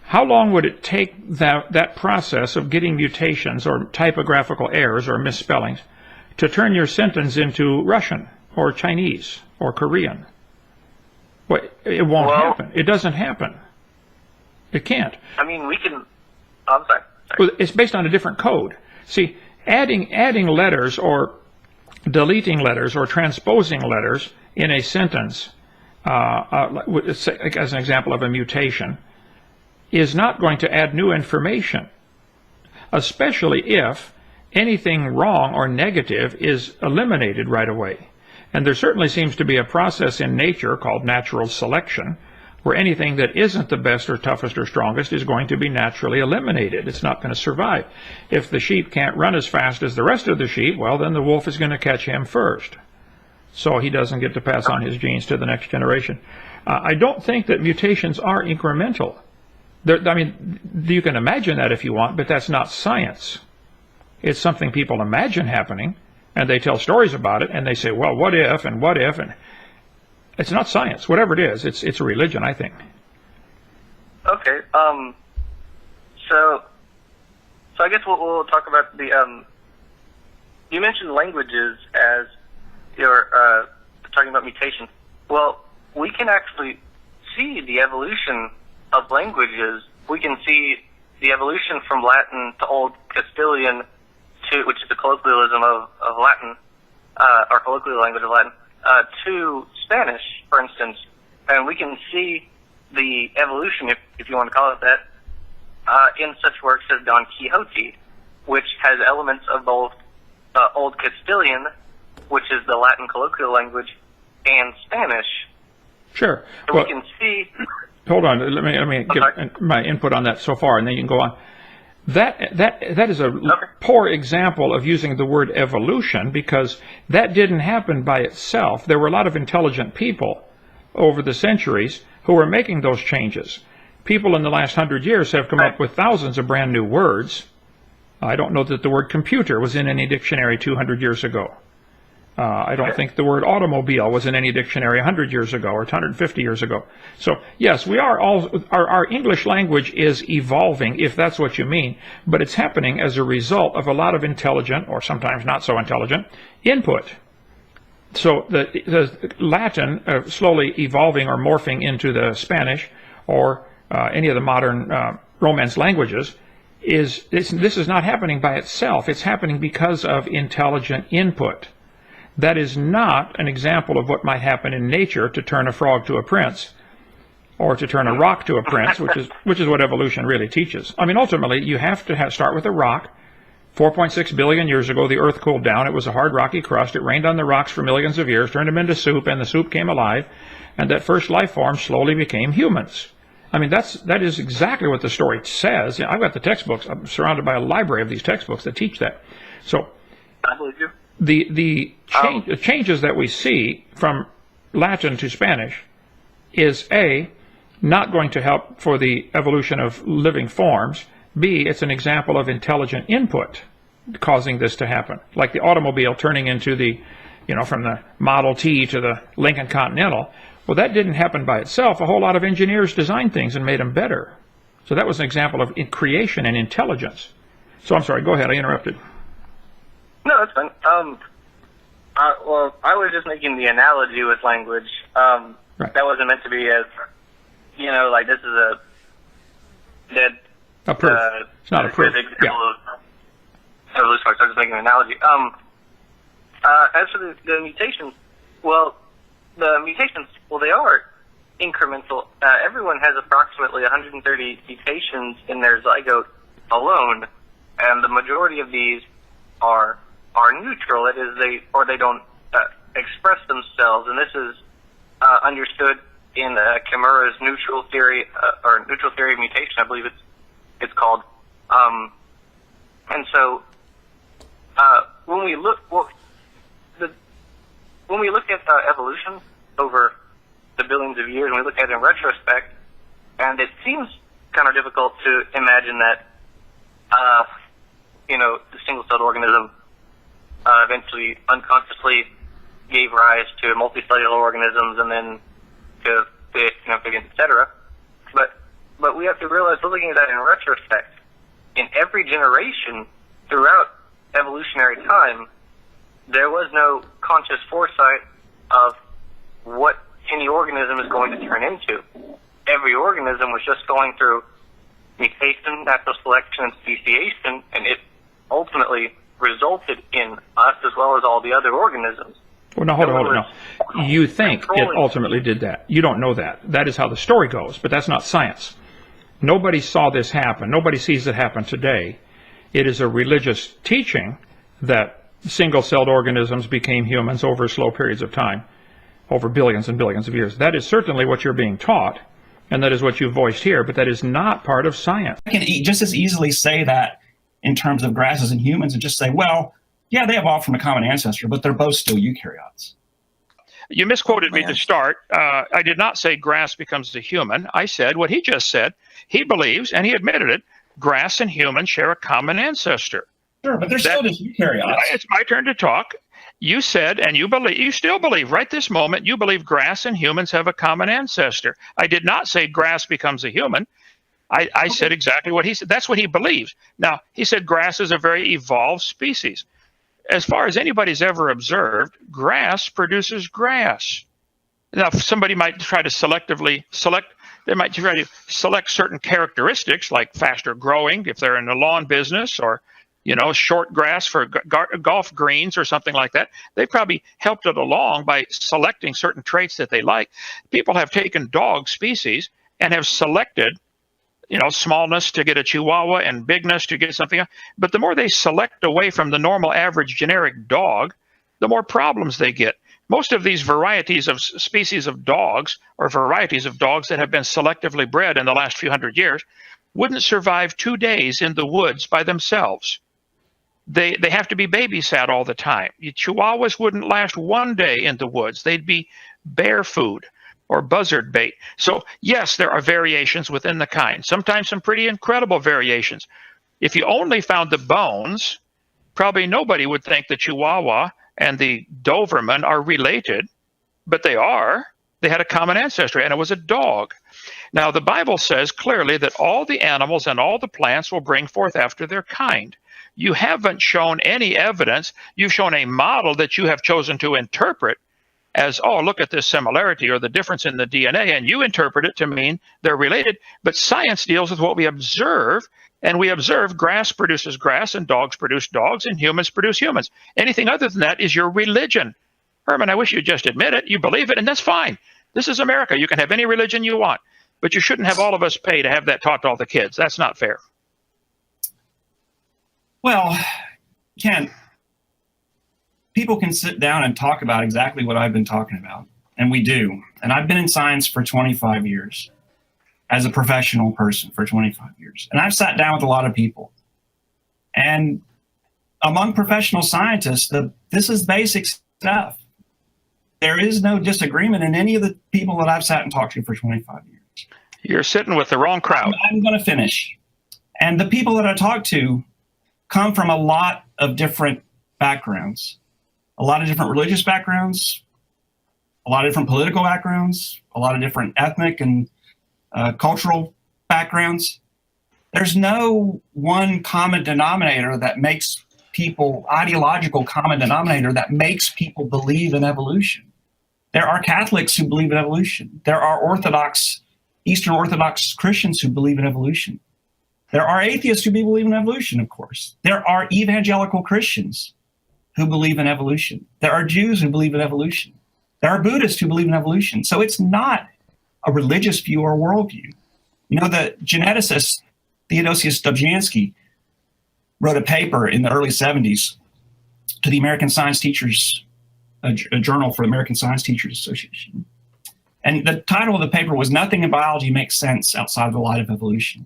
how long would it take that process of getting mutations or typographical errors or misspellings to turn your sentence into Russian or Chinese or Korean? Well, it won't happen. It doesn't happen. It can't. I mean, we can... I'm sorry. Well, it's based on a different code. See, adding letters or deleting letters or transposing letters in a sentence, as an example of a mutation, is not going to add new information, especially if anything wrong or negative is eliminated right away. And there certainly seems to be a process in nature called natural selection, where anything that isn't the best or toughest or strongest is going to be naturally eliminated. It's not going to survive. If the sheep can't run as fast as the rest of the sheep, well, then the wolf is going to catch him first. So he doesn't get to pass on his genes to the next generation. I don't think that mutations are incremental. I mean, you can imagine that if you want, but that's not science. It's something people imagine happening, and they tell stories about it, and they say, well, what if, and it's not science. Whatever it is, it's a religion, I think. Okay. So So I guess we'll talk about the. You mentioned languages as you're talking about mutation. Well, we can actually see the evolution of languages. We can see the evolution from Latin to Old Castilian, which is the colloquialism of Latin, or colloquial language of Latin, to Spanish, for instance. And we can see the evolution, if you want to call it that, in such works as Don Quixote, which has elements of both Old Castilian, which is the Latin colloquial language, and Spanish. Sure. So well, we can see. Hold on. Let me give my input on that so far, and then you can go on. That is a poor example of using the word evolution, because that didn't happen by itself. There were a lot of intelligent people over the centuries who were making those changes. People in the last 100 years have come up with thousands of brand new words. I don't know that the word computer was in any dictionary 200 years ago. I don't think the word automobile was in any dictionary 100 years ago or 150 years ago. So, yes, we are all, our English language is evolving, if that's what you mean, but it's happening as a result of a lot of intelligent, or sometimes not so intelligent, input. So the Latin slowly evolving or morphing into the Spanish or any of the modern Romance languages this is not happening by itself. It's happening because of intelligent input. That is not an example of what might happen in nature to turn a frog to a prince, or to turn a rock to a prince, which is what evolution really teaches. I mean, ultimately, you have to start with a rock. 4.6 billion years ago, the Earth cooled down. It was a hard, rocky crust. It rained on the rocks for millions of years, turned them into soup, and the soup came alive, and that first life form slowly became humans. I mean, that is exactly what the story says. I've got the textbooks. I'm surrounded by a library of these textbooks that teach that. So, I believe you. The changes that we see from Latin to Spanish is A, not going to help for the evolution of living forms. B, it's an example of intelligent input causing this to happen. Like the automobile turning into the, from the Model T to the Lincoln Continental. Well, that didn't happen by itself. A whole lot of engineers designed things and made them better. So that was an example of creation and intelligence. So I'm sorry, go ahead, I interrupted. No, that's fine. Well, I was just making the analogy with language. Right. That wasn't meant to be as, like this is a dead. A proof. It's not a proof. Example of evolution. So I was just making an analogy. As for the mutations, they are incremental. Everyone has approximately 130 mutations in their zygote alone, and the majority of these are neutral. That is, they don't express themselves, and this is understood in Kimura's neutral theory or neutral theory of mutation, I believe it's called. And so when we look at evolution over the billions of years, and we look at it in retrospect, and it seems kind of difficult to imagine that the single-celled organism eventually unconsciously gave rise to multicellular organisms and then to amphibians, etc. But we have to realize, looking at that in retrospect, in every generation throughout evolutionary time, there was no conscious foresight of what any organism is going to turn into. Every organism was just going through mutation, natural selection, and speciation, and it ultimately resulted in us as well as all the other organisms. Well, no, hold on. No. You think it ultimately did that. You don't know that. That is how the story goes, but that's not science. Nobody saw this happen. Nobody sees it happen today. It is a religious teaching that single-celled organisms became humans over slow periods of time, over billions and billions of years. That is certainly what you're being taught, and that is what you voiced here, but that is not part of science. I can just as easily say that in terms of grasses and humans and just say, well, yeah, they evolved from a common ancestor, but they're both still eukaryotes. You misquoted me to start. I did not say grass becomes a human. I said what he just said. He believes, and he admitted it, grass and humans share a common ancestor. Sure, but they're still just eukaryotes. It's my turn to talk. You said, and you still believe, right this moment, you believe grass and humans have a common ancestor. I did not say grass becomes a human. I said exactly what he said. That's what he believes. Now, he said grass is a very evolved species. As far as anybody's ever observed, grass produces grass. Now, somebody might try to selectively select, they might try to select certain characteristics like faster growing if they're in the lawn business, or, you know, short grass for golf greens or something like that. They probably helped it along by selecting certain traits that they like. People have taken dog species and have selected, you know, smallness to get a Chihuahua and bigness to get something else. But the more they select away from the normal average generic dog, the more problems they get. Most of these varieties of species of dogs, or varieties of dogs that have been selectively bred in the last few hundred years, wouldn't survive 2 days in the woods by themselves. They have to be babysat all the time. Chihuahuas wouldn't last 1 day in the woods. They'd be bear food or buzzard bait. So yes, there are variations within the kind, sometimes some pretty incredible variations. If you only found the bones, probably nobody would think the Chihuahua and the Doberman are related, but they are. They had a common ancestry, and it was a dog. Now, the Bible says clearly that all the animals and all the plants will bring forth after their kind. You haven't shown any evidence. You've shown a model that you have chosen to interpret as, oh, look at this similarity or the difference in the DNA, and you interpret it to mean they're related. But science deals with what we observe, and we observe grass produces grass, and dogs produce dogs, and humans produce humans. Anything other than that is your religion. Herman, I wish you'd just admit it. You believe it, and that's fine. This is America. You can have any religion you want, but you shouldn't have all of us pay to have that taught to all the kids. That's not fair. Well, Ken, people can sit down and talk about exactly what I've been talking about, and we do. And I've been in science for 25 years, as a professional person for 25 years. And I've sat down with a lot of people. And among professional scientists, this is basic stuff. There is no disagreement in any of the people that I've sat and talked to for 25 years. You're sitting with the wrong crowd. I'm going to finish. And the people that I talk to come from a lot of different backgrounds, a lot of different religious backgrounds, a lot of different political backgrounds, a lot of different ethnic and cultural backgrounds. There's no one common denominator that makes people, ideological common denominator that makes people believe in evolution. There are Catholics who believe in evolution. There are Orthodox, Eastern Orthodox Christians who believe in evolution. There are atheists who believe in evolution, of course. There are evangelical Christians who believe in evolution. There are Jews who believe in evolution. There are Buddhists who believe in evolution. So it's not a religious view or worldview. You know, the geneticist Theodosius Dobzhansky wrote a paper in the early 70s to the American Science Teachers, a journal for the American Science Teachers Association. And the title of the paper was "Nothing in Biology Makes Sense Outside of the Light of Evolution."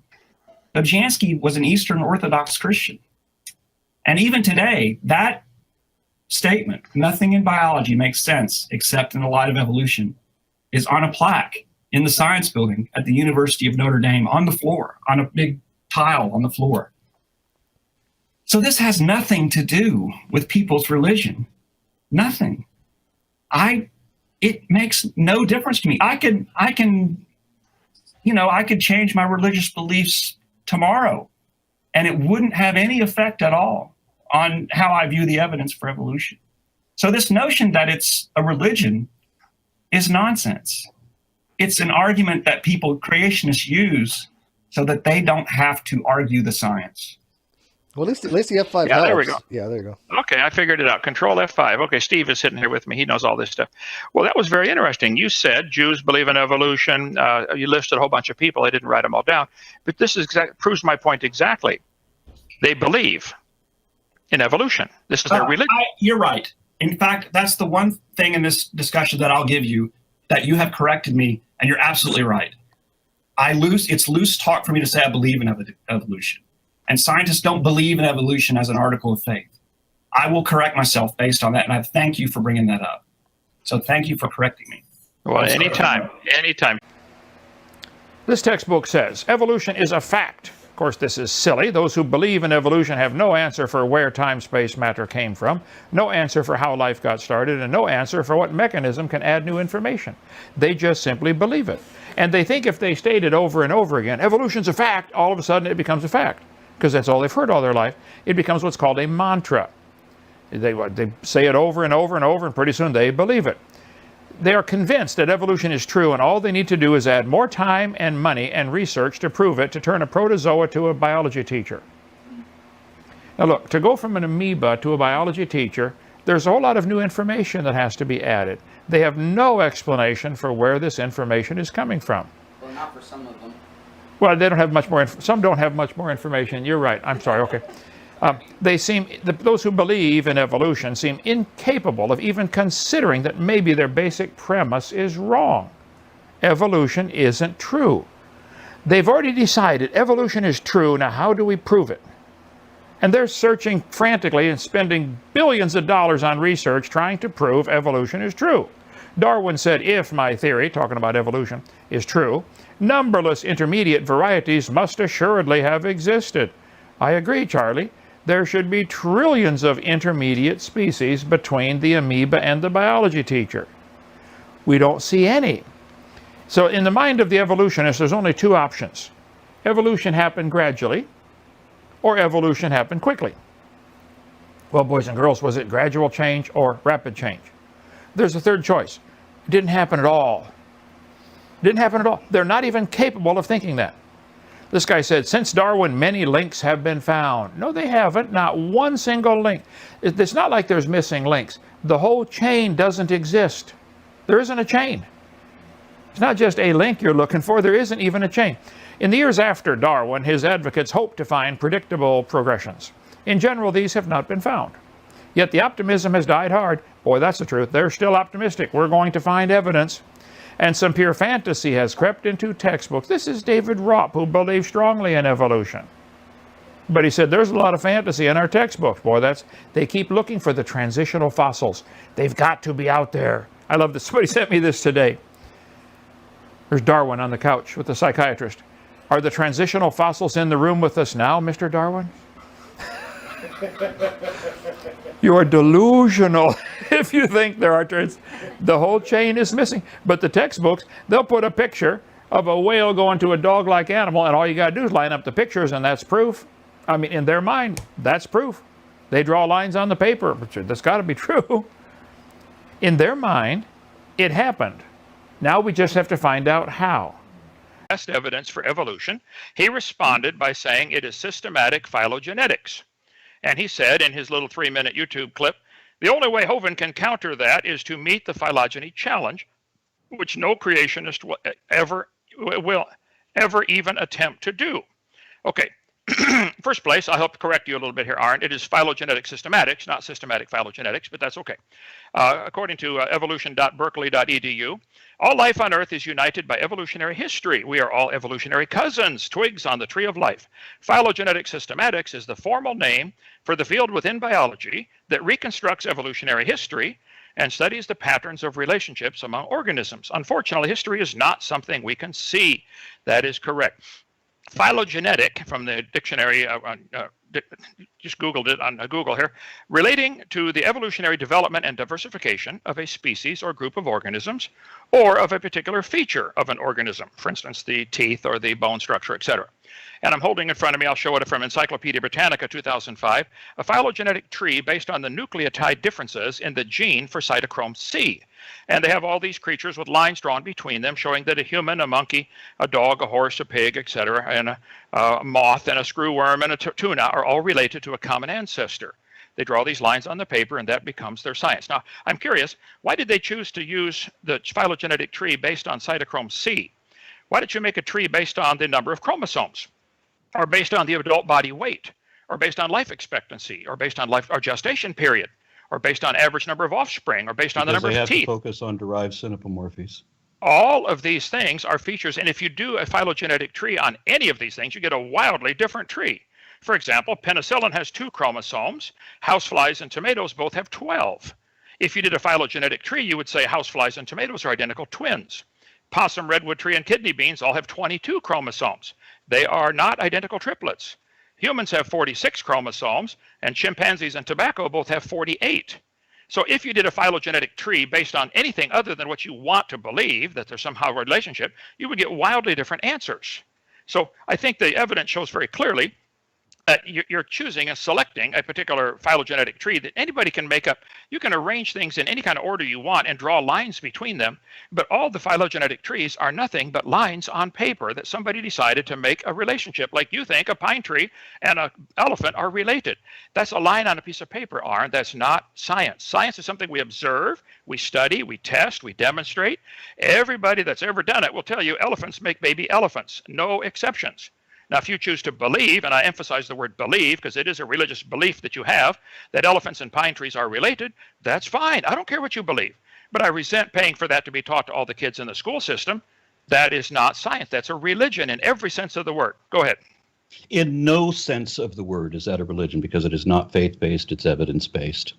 Dobzhansky was an Eastern Orthodox Christian. And even today, that statement, "Nothing in biology makes sense except in the light of evolution," is on a plaque in the science building at the University of Notre Dame, on the floor, on a big tile on the floor. So this has nothing to do with people's religion. Nothing. It makes no difference to me. I could change my religious beliefs tomorrow, and it wouldn't have any effect at all on how I view the evidence for evolution. So this notion that it's a religion is nonsense. It's an argument that creationists use so that they don't have to argue the science. Well, at least the F5 Yeah, helps. there we go. Yeah, there you go. Okay, I figured it out. Control F5. Okay, Steve is sitting here with me. He knows all this stuff. Well, that was very interesting. You said Jews believe in evolution. You listed a whole bunch of people. I didn't write them all down. But this proves my point exactly. They believe in evolution. This is their religion. You're right. In fact, that's the one thing in this discussion that I'll give you that you have corrected me, and you're absolutely right. It's loose talk for me to say I believe in evolution. And scientists don't believe in evolution as an article of faith. I will correct myself based on that, and I thank you for bringing that up. So thank you for correcting me. Well, anytime. This textbook says evolution is a fact. course, this is silly. Those who believe in evolution have no answer for where time, space, matter came from, no answer for how life got started, and no answer for what mechanism can add new information. They just simply believe it. And they think if they state it over and over again, evolution's a fact, all of a sudden it becomes a fact, because that's all they've heard all their life. It becomes what's called a mantra. They say it over and over and over, and pretty soon they believe it. They are convinced that evolution is true, and all they need to do is add more time and money and research to prove it, to turn a protozoa to a biology teacher. Now look, to go from an amoeba to a biology teacher, there's a whole lot of new information that has to be added. They have no explanation for where this information is coming from. Well, not for some of them. Well, they don't have much more. Some don't have much more information. You're right. I'm sorry. Okay. Those who believe in evolution seem incapable of even considering that maybe their basic premise is wrong. Evolution isn't true. They've already decided evolution is true. Now, how do we prove it? And they're searching frantically and spending billions of dollars on research trying to prove evolution is true. Darwin said, if my theory, talking about evolution, is true, numberless intermediate varieties must assuredly have existed. I agree, Charlie. There should be trillions of intermediate species between the amoeba and the biology teacher. We don't see any. So in the mind of the evolutionist, there's only two options. Evolution happened gradually, or evolution happened quickly. Well, boys and girls, was it gradual change or rapid change? There's a third choice. It didn't happen at all. It didn't happen at all. They're not even capable of thinking that. This guy said, since Darwin, many links have been found. No, they haven't. Not one single link. It's not like there's missing links. The whole chain doesn't exist. There isn't a chain. It's not just a link you're looking for. There isn't even a chain. In the years after Darwin, his advocates hoped to find predictable progressions. In general, these have not been found. Yet the optimism has died hard. Boy, that's the truth. They're still optimistic. We're going to find evidence. And some pure fantasy has crept into textbooks. This is David Ropp, who believes strongly in evolution. But he said, there's a lot of fantasy in our textbooks. Boy, they keep looking for the transitional fossils. They've got to be out there. I love this. Somebody sent me this today. There's Darwin on the couch with the psychiatrist. Are the transitional fossils in the room with us now, Mr. Darwin? You are delusional if you think there are the whole chain is missing. But the textbooks, they'll put a picture of a whale going to a dog-like animal, and all you got to do is line up the pictures, and that's proof. I mean, in their mind, that's proof. They draw lines on the paper, but that's got to be true. In their mind, it happened. Now we just have to find out how. Best evidence for evolution, he responded by saying it is systematic phylogenetics. And he said in his little 3-minute YouTube clip, the only way Hovind can counter that is to meet the phylogeny challenge, which no creationist will ever even attempt to do. Okay, first place, I'll help correct you a little bit here, Aron. It is phylogenetic systematics, not systematic phylogenetics, but that's okay. According to evolution.berkeley.edu, all life on Earth is united by evolutionary history. We are all evolutionary cousins, twigs on the tree of life. Phylogenetic systematics is the formal name for the field within biology that reconstructs evolutionary history and studies the patterns of relationships among organisms. Unfortunately, history is not something we can see. That is correct. Phylogenetic, from the dictionary, just Googled it on Google here, relating to the evolutionary development and diversification of a species or group of organisms, or of a particular feature of an organism, for instance, the teeth or the bone structure, etc. And I'm holding in front of me, I'll show it from Encyclopedia Britannica 2005, a phylogenetic tree based on the nucleotide differences in the gene for cytochrome C. And they have all these creatures with lines drawn between them showing that a human, a monkey, a dog, a horse, a pig, etc., and a moth and a screwworm and a tuna are all related to a common ancestor. They draw these lines on the paper and that becomes their science. Now, I'm curious, why did they choose to use the phylogenetic tree based on cytochrome C? Why did you make a tree based on the number of chromosomes? Or based on the adult body weight? Or based on life expectancy? Or based on life or gestation period? Or based on average number of offspring? Or based on the number of teeth? They have to focus on derived synapomorphies. All of these things are features, and if you do a phylogenetic tree on any of these things, you get a wildly different tree. For example, penicillin has 2 chromosomes. Houseflies and tomatoes both have 12. If you did a phylogenetic tree, you would say houseflies and tomatoes are identical twins. Possum, redwood tree, and kidney beans all have 22 chromosomes. They are not identical triplets. Humans have 46 chromosomes, and chimpanzees and tobacco both have 48. So if you did a phylogenetic tree based on anything other than what you want to believe, that there's somehow a relationship, you would get wildly different answers. So I think the evidence shows very clearly that you're choosing and selecting a particular phylogenetic tree that anybody can make up. You can arrange things in any kind of order you want and draw lines between them, but all the phylogenetic trees are nothing but lines on paper that somebody decided to make a relationship. Like you think a pine tree and an elephant are related. That's a line on a piece of paper, Aron. That's not science. Science is something we observe, we study, we test, we demonstrate. Everybody that's ever done it will tell you elephants make baby elephants, no exceptions. Now, if you choose to believe, and I emphasize the word believe because it is a religious belief that you have, that elephants and pine trees are related, that's fine. I don't care what you believe. But I resent paying for that to be taught to all the kids in the school system. That is not science. That's a religion in every sense of the word. Go ahead. In no sense of the word is that a religion, because it is not faith-based, it's evidence-based.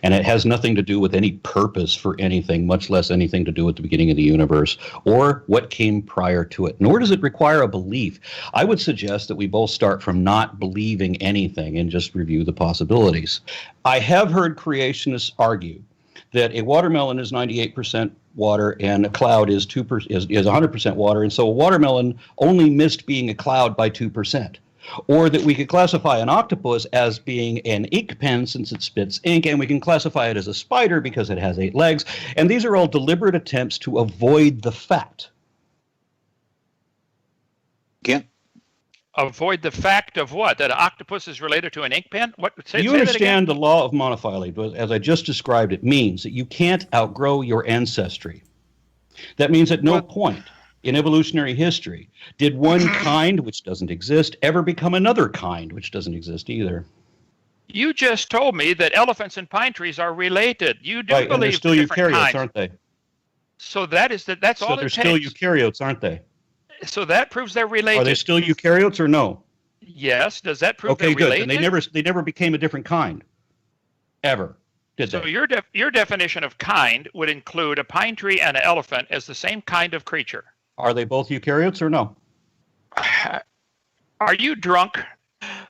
And it has nothing to do with any purpose for anything, much less anything to do with the beginning of the universe or what came prior to it. Nor does it require a belief. I would suggest that we both start from not believing anything and just review the possibilities. I have heard creationists argue that a watermelon is 98% water and a cloud is 100% water, and so a watermelon only missed being a cloud by 2%. Or that we could classify an octopus as being an ink pen since it spits ink, and we can classify it as a spider because it has 8 legs. And these are all deliberate attempts to avoid the fact. Again? Avoid the fact of what? That an octopus is related to an ink pen? What? You understand the law of monophyly, but as I just described, it means that you can't outgrow your ancestry. That means at no point in evolutionary history did one kind, which doesn't exist, ever become another kind, which doesn't exist either. You just told me that elephants and pine trees are related. You do right, believe and they're still eukaryotes, kinds. aren't they? So that's all it takes. So they're still eukaryotes, aren't they? So that proves they're related. Are they still eukaryotes or no? Yes. Does that prove okay, they're related? Okay, good. And they never became a different kind, ever, did they? So your definition of kind would include a pine tree and an elephant as the same kind of creature. Are they both eukaryotes or no? Are you drunk?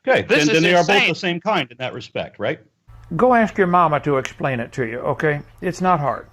Okay, then they are insane. both the same kind in that respect, right? Go ask your mama to explain it to you, okay? It's not hard.